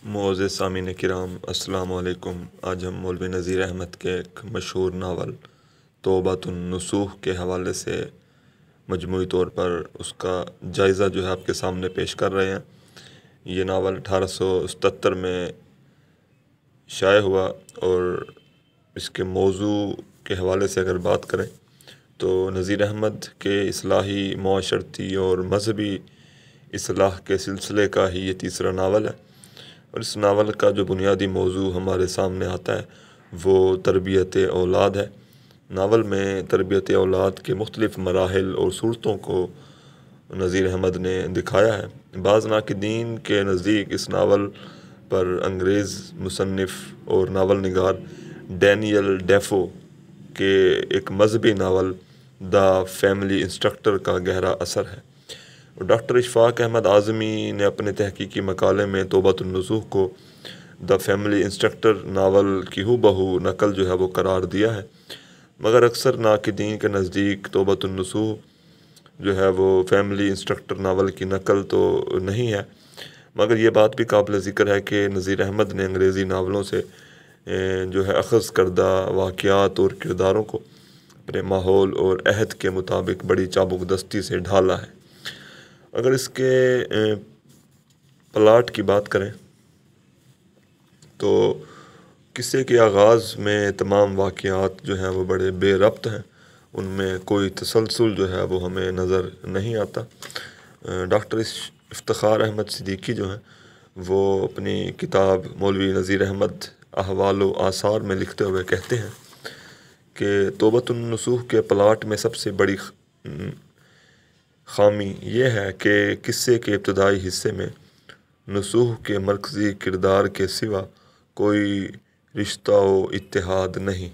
معزز سامعین کرام، السلام علیکم۔ آج ہم مولوی نذیر احمد کے ایک مشہور ناول توبۃ النصوح کے حوالے سے مجموعی طور پر اس کا جائزہ جو ہے آپ کے سامنے پیش کر رہے ہیں۔ یہ ناول 1877 میں شائع ہوا اور اس کے موضوع کے حوالے سے اگر بات کریں تو نذیر احمد کے اصلاحی، معاشرتی اور مذہبی اصلاح کے سلسلے کا ہی یہ تیسرا ناول ہے، اور اس ناول کا جو بنیادی موضوع ہمارے سامنے آتا ہے وہ تربیت اولاد ہے۔ ناول میں تربیت اولاد کے مختلف مراحل اور صورتوں کو نذیر احمد نے دکھایا ہے۔ بعض ناقدین کے نزدیک اس ناول پر انگریز مصنف اور ناول نگار ڈینیل ڈیفو کے ایک مذہبی ناول دا فیملی انسٹرکٹر کا گہرا اثر ہے۔ ڈاکٹر اشفاق احمد اعظمی نے اپنے تحقیقی مقالے میں توبۃ النصوح کو دا فیملی انسٹرکٹر ناول کی ہو بہو نقل جو ہے وہ قرار دیا ہے، مگر اکثر ناقدین کے نزدیک توبۃ النصوح جو ہے وہ فیملی انسٹرکٹر ناول کی نقل تو نہیں ہے، مگر یہ بات بھی قابل ذکر ہے کہ نذیر احمد نے انگریزی ناولوں سے جو ہے اخذ کردہ واقعات اور کرداروں کو اپنے ماحول اور عہد کے مطابق بڑی چابک دستی سے ڈھالا ہے۔ اگر اس کے پلاٹ کی بات کریں تو قصے کے آغاز میں تمام واقعات جو ہیں وہ بڑے بے ربط ہیں، ان میں کوئی تسلسل جو ہے وہ ہمیں نظر نہیں آتا۔ ڈاکٹر افتخار احمد صدیقی جو ہیں وہ اپنی کتاب مولوی نذیر احمد احوال و آثار میں لکھتے ہوئے کہتے ہیں کہ توبۃ النصوح کے پلاٹ میں سب سے بڑی خامی یہ ہے کہ قصے کے ابتدائی حصے میں نصوح کے مرکزی کردار کے سوا کوئی رشتہ و اتحاد نہیں۔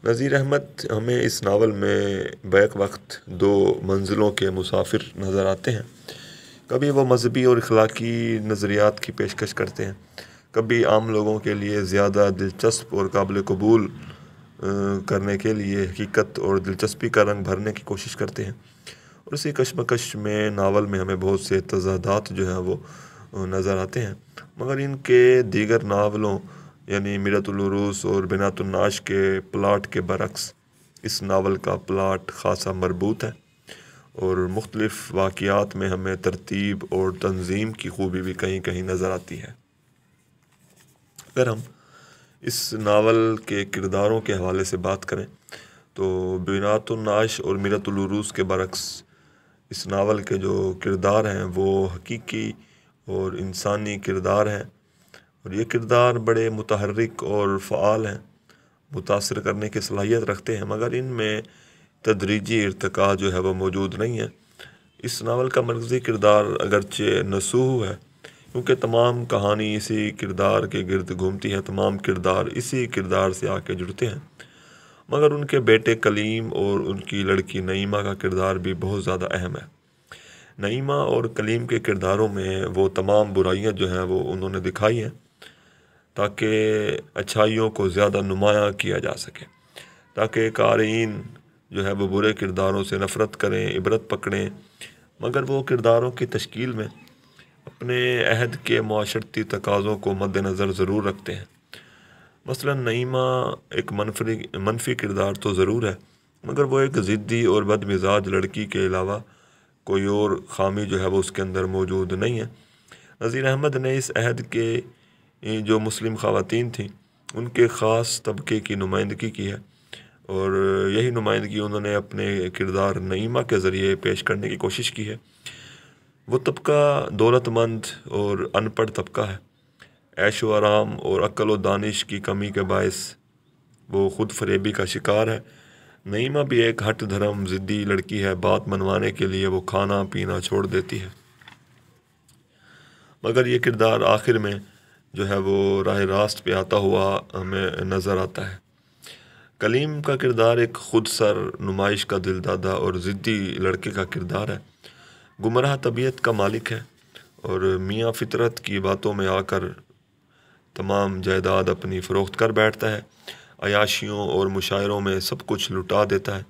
نذیر احمد ہمیں اس ناول میں بیک وقت دو منزلوں کے مسافر نظر آتے ہیں۔ کبھی وہ مذہبی اور اخلاقی نظریات کی پیشکش کرتے ہیں، کبھی عام لوگوں کے لیے زیادہ دلچسپ اور قابل قبول کرنے کے لیے حقیقت اور دلچسپی کا رنگ بھرنے کی کوشش کرتے ہیں، اور اسی کشمکش میں ناول میں ہمیں بہت سے تضادات جو ہیں وہ نظر آتے ہیں، مگر ان کے دیگر ناولوں یعنی میرۃ العروس اور بنات النعش کے پلاٹ کے برعکس اس ناول کا پلاٹ خاصا مربوط ہے، اور مختلف واقعات میں ہمیں ترتیب اور تنظیم کی خوبی بھی کہیں کہیں نظر آتی ہے۔ اگر ہم اس ناول کے کرداروں کے حوالے سے بات کریں تو بنات النعش اور میرۃ العروس کے برعکس اس ناول کے جو کردار ہیں وہ حقیقی اور انسانی کردار ہیں، اور یہ کردار بڑے متحرک اور فعال ہیں، متاثر کرنے کی صلاحیت رکھتے ہیں، مگر ان میں تدریجی ارتقاء جو ہے وہ موجود نہیں ہے۔ اس ناول کا مرکزی کردار اگرچہ نصوح ہے، کیونکہ تمام کہانی اسی کردار کے گرد گھومتی ہے، تمام کردار اسی کردار سے آ کے جڑتے ہیں، مگر ان کے بیٹے کلیم اور ان کی لڑکی نعیمہ کا کردار بھی بہت زیادہ اہم ہے۔ نعیمہ اور کلیم کے کرداروں میں وہ تمام برائیاں جو ہیں وہ انہوں نے دکھائی ہیں تاکہ اچھائیوں کو زیادہ نمایاں کیا جا سکے، تاکہ قارئین جو ہے وہ برے کرداروں سے نفرت کریں، عبرت پکڑیں، مگر وہ کرداروں کی تشکیل میں اپنے عہد کے معاشرتی تقاضوں کو مد نظر ضرور رکھتے ہیں۔ مثلا نعیمہ ایک منفی کردار تو ضرور ہے، مگر وہ ایک ضدی اور بد مزاج لڑکی کے علاوہ کوئی اور خامی جو ہے وہ اس کے اندر موجود نہیں ہے۔ نذیر احمد نے اس عہد کے جو مسلم خواتین تھیں ان کے خاص طبقے کی نمائندگی کی ہے، اور یہی نمائندگی انہوں نے اپنے کردار نعیمہ کے ذریعے پیش کرنے کی کوشش کی ہے۔ وہ طبقہ دولت مند اور ان پڑھ طبقہ ہے، عیش و آرام اور عقل و دانش کی کمی کے باعث وہ خود فریبی کا شکار ہے۔ نعیمہ بھی ایک ہٹ دھرم ضدی لڑکی ہے، بات منوانے کے لیے وہ کھانا پینا چھوڑ دیتی ہے، مگر یہ کردار آخر میں جو ہے وہ راہ راست پہ آتا ہوا ہمیں نظر آتا ہے۔ کلیم کا کردار ایک خود سر، نمائش کا دل دادا اور ضدی لڑکے کا کردار ہے، گمراہ طبیعت کا مالک ہے، اور میاں فطرت کی باتوں میں آ کر تمام جائیداد اپنی فروخت کر بیٹھتا ہے، عیاشیوں اور مشاعروں میں سب کچھ لٹا دیتا ہے،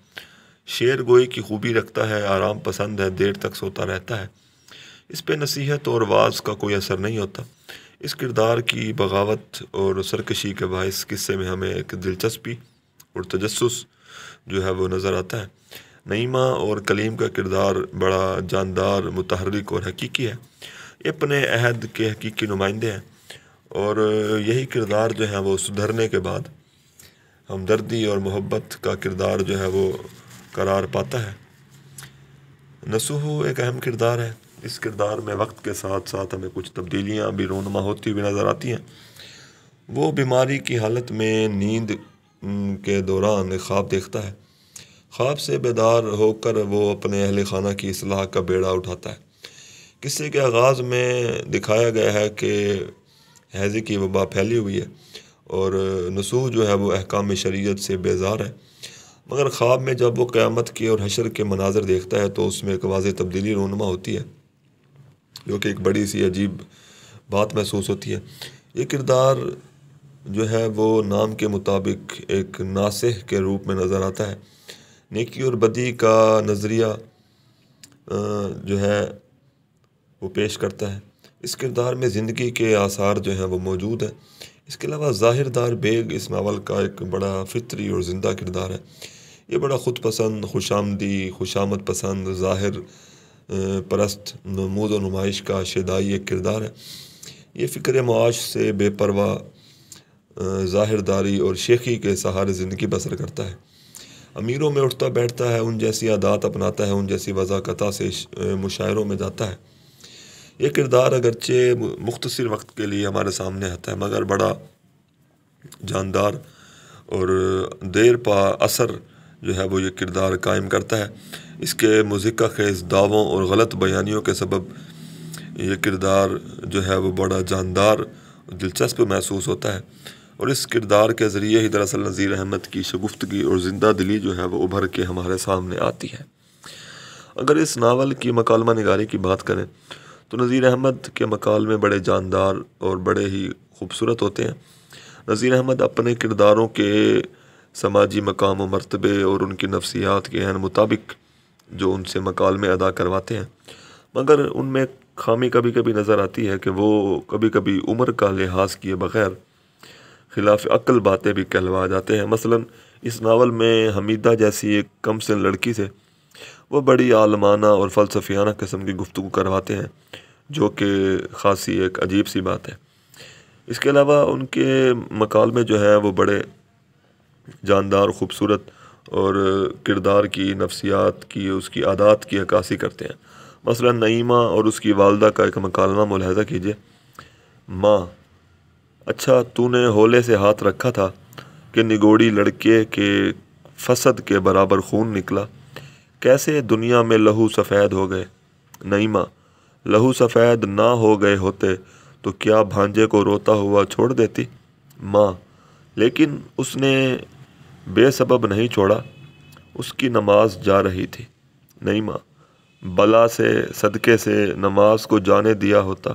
شعر گوئی کی خوبی رکھتا ہے، آرام پسند ہے، دیر تک سوتا رہتا ہے۔ اس پہ نصیحت اور وعظ کا کوئی اثر نہیں ہوتا۔ اس کردار کی بغاوت اور سرکشی کے باعث قصے میں ہمیں ایک دلچسپی اور تجسس جو ہے وہ نظر آتا ہے۔ نعیمہ اور کلیم کا کردار بڑا جاندار، متحرک اور حقیقی ہے۔ یہ اپنے عہد کے حقیقی نمائندے ہیں، اور یہی کردار جو ہے وہ سدھرنے کے بعد ہمدردی اور محبت کا کردار جو ہے وہ قرار پاتا ہے۔ نصوح ایک اہم کردار ہے۔ اس کردار میں وقت کے ساتھ ساتھ ہمیں کچھ تبدیلیاں بھی رونما ہوتی ہوئی نظر آتی ہیں۔ وہ بیماری کی حالت میں نیند کے دوران ایک خواب دیکھتا ہے۔ خواب سے بیدار ہو کر وہ اپنے اہل خانہ کی اصلاح کا بیڑا اٹھاتا ہے۔ قصے کے آغاز میں دکھایا گیا ہے کہ ہیضے کی وبا پھیلی ہوئی ہے اور نصوح جو ہے وہ احکام شریعت سے بیزار ہے، مگر خواب میں جب وہ قیامت کے اور حشر کے مناظر دیکھتا ہے تو اس میں ایک واضح تبدیلی رونما ہوتی ہے، جو کہ ایک بڑی سی عجیب بات محسوس ہوتی ہے۔ یہ کردار جو ہے وہ نام کے مطابق ایک ناصح کے روپ میں نظر آتا ہے۔ نیکی اور بدی کا نظریہ جو ہے وہ پیش کرتا ہے۔ اس کردار میں زندگی کے آثار جو ہیں وہ موجود ہیں۔ اس کے علاوہ ظاہر دار بیگ اس ناول کا ایک بڑا فطری اور زندہ کردار ہے۔ یہ بڑا خود پسند، خوش آمدی، خوشامد پسند، ظاہر پرست، نمود و نمائش کا شیدائی ایک کردار ہے۔ یہ فکر معاش سے بے پرواہ ظاہر داری اور شیخی کے سہارے زندگی بسر کرتا ہے۔ امیروں میں اٹھتا بیٹھتا ہے، ان جیسی عادات اپناتا ہے، ان جیسی وضاقتہ سے مشاعروں میں جاتا ہے۔ یہ کردار اگرچہ مختصر وقت کے لیے ہمارے سامنے آتا ہے، مگر بڑا جاندار اور دیر پا اثر جو ہے وہ یہ کردار قائم کرتا ہے۔ اس کے مضحکہ خیز دعووں اور غلط بیانیوں کے سبب یہ کردار جو ہے وہ بڑا جاندار اور دلچسپ محسوس ہوتا ہے، اور اس کردار کے ذریعے ہی دراصل نذیر احمد کی شگفتگی اور زندہ دلی جو ہے وہ ابھر کے ہمارے سامنے آتی ہے۔ اگر اس ناول کی مکالمہ نگاری کی بات کریں تو نذیر احمد کے مکالمے بڑے جاندار اور بڑے ہی خوبصورت ہوتے ہیں۔ نذیر احمد اپنے کرداروں کے سماجی مقام و مرتبے اور ان کی نفسیات کے عین مطابق جو ان سے مکالمے ادا کرواتے ہیں، مگر ان میں خامی کبھی کبھی نظر آتی ہے کہ وہ کبھی کبھی عمر کا لحاظ کیے بغیر خلاف عقل باتیں بھی کہلوا جاتے ہیں۔ مثلا اس ناول میں حمیدہ جیسی ایک کم سن لڑکی سے وہ بڑی عالمانہ اور فلسفیانہ قسم کی گفتگو کرواتے ہیں، جو کہ خاصی ایک عجیب سی بات ہے۔ اس کے علاوہ ان کے مکالمے جو ہیں وہ بڑے جاندار، خوبصورت اور کردار کی، نفسیات کی، اس کی عادات کی عکاسی کرتے ہیں۔ مثلا نعیمہ اور اس کی والدہ کا ایک مکالمہ ملاحظہ کیجیے۔ ماں: اچھا تو نے ہولے سے ہاتھ رکھا تھا کہ نگوڑی لڑکے کے فسد کے برابر خون نکلا، کیسے دنیا میں لہو سفید ہو گئے۔ نعیمہ: لہو سفید نہ ہو گئے ہوتے تو کیا بھانجے کو روتا ہوا چھوڑ دیتی۔ ماں: لیکن اس نے بے سبب نہیں چھوڑا، اس کی نماز جا رہی تھی۔ نعیمہ: بلا سے صدقے سے نماز کو جانے دیا ہوتا،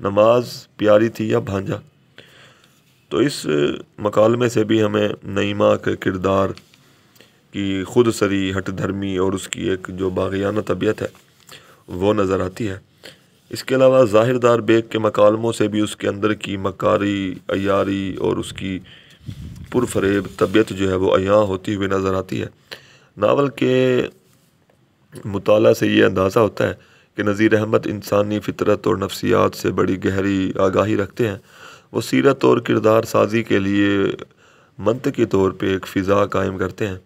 نماز پیاری تھی یا بھانجا۔ تو اس مکالمے سے بھی ہمیں نعیمہ کے کردار کی خود سری، ہٹ دھرمی اور اس کی ایک جو باغیانہ طبیعت ہے وہ نظر آتی ہے۔ اس کے علاوہ ظاہر دار بیگ کے مکالموں سے بھی اس کے اندر کی مکاری، عیاری اور اس کی پرفریب طبیعت جو ہے وہ عیاں ہوتی ہوئی نظر آتی ہے۔ ناول کے مطالعہ سے یہ اندازہ ہوتا ہے کہ نذیر احمد انسانی فطرت اور نفسیات سے بڑی گہری آگاہی رکھتے ہیں۔ وہ سیرت اور کردار سازی کے لیے منطقی طور پہ ایک فضا قائم کرتے ہیں۔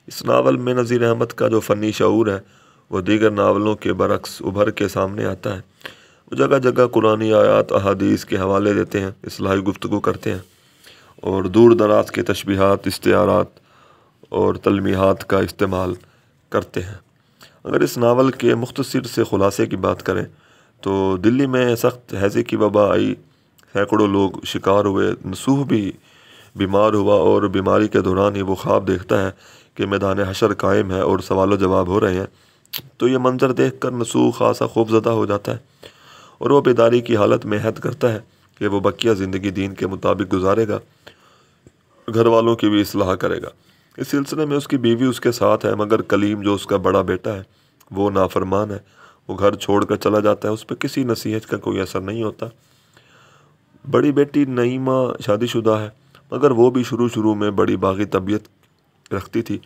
اس ناول میں نذیر احمد کا جو فنی شعور ہے وہ دیگر ناولوں کے برعکس ابھر کے سامنے آتا ہے۔ وہ جگہ جگہ قرآنی آیات، احادیث کے حوالے دیتے ہیں، اصلاحی گفتگو کرتے ہیں اور دور دراز کے تشبیہات، استعارات اور تلمیحات کا استعمال کرتے ہیں۔ اگر اس ناول کے مختصر سے خلاصے کی بات کریں تو دلی میں سخت ہیضے کی وبا آئی، سینکڑوں لوگ شکار ہوئے، نصوح بھی بیمار ہوا اور بیماری کے دوران ہی وہ خواب دیکھتا ہے کہ میدان حشر قائم ہے اور سوال و جواب ہو رہے ہیں۔ تو یہ منظر دیکھ کر نصوح خاصا خوف زدہ ہو جاتا ہے اور وہ بیداری کی حالت میں عہد کرتا ہے کہ وہ بقیہ زندگی دین کے مطابق گزارے گا، گھر والوں کی بھی اصلاح کرے گا۔ اس سلسلے میں اس کی بیوی اس کے ساتھ ہے، مگر کلیم جو اس کا بڑا بیٹا ہے وہ نافرمان ہے، وہ گھر چھوڑ کر چلا جاتا ہے، اس پہ کسی نصیحت کا کوئی اثر نہیں ہوتا۔ بڑی بیٹی نعیمہ شادی شدہ ہے، مگر وہ بھی شروع میں بڑی باغی طبیعت رکھتی تھی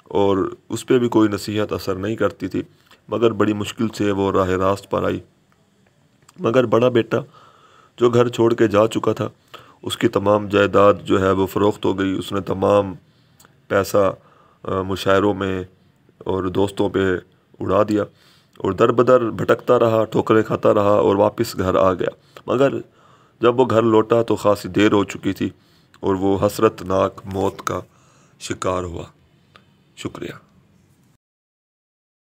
اور اس پہ بھی کوئی نصیحت اثر نہیں کرتی تھی، مگر بڑی مشکل سے وہ راہ راست پر آئی۔ مگر بڑا بیٹا جو گھر چھوڑ کے جا چکا تھا، اس کی تمام جائیداد جو ہے وہ فروخت ہو گئی۔ اس نے تمام پیسہ مشاعروں میں اور دوستوں پہ اڑا دیا اور در بدر بھٹکتا رہا، ٹھوکریں کھاتا رہا اور واپس گھر آ گیا۔ مگر جب وہ گھر لوٹا تو خاصی دیر ہو چکی تھی اور وہ حسرت ناک موت کا شکار ہوا۔ شکریہ۔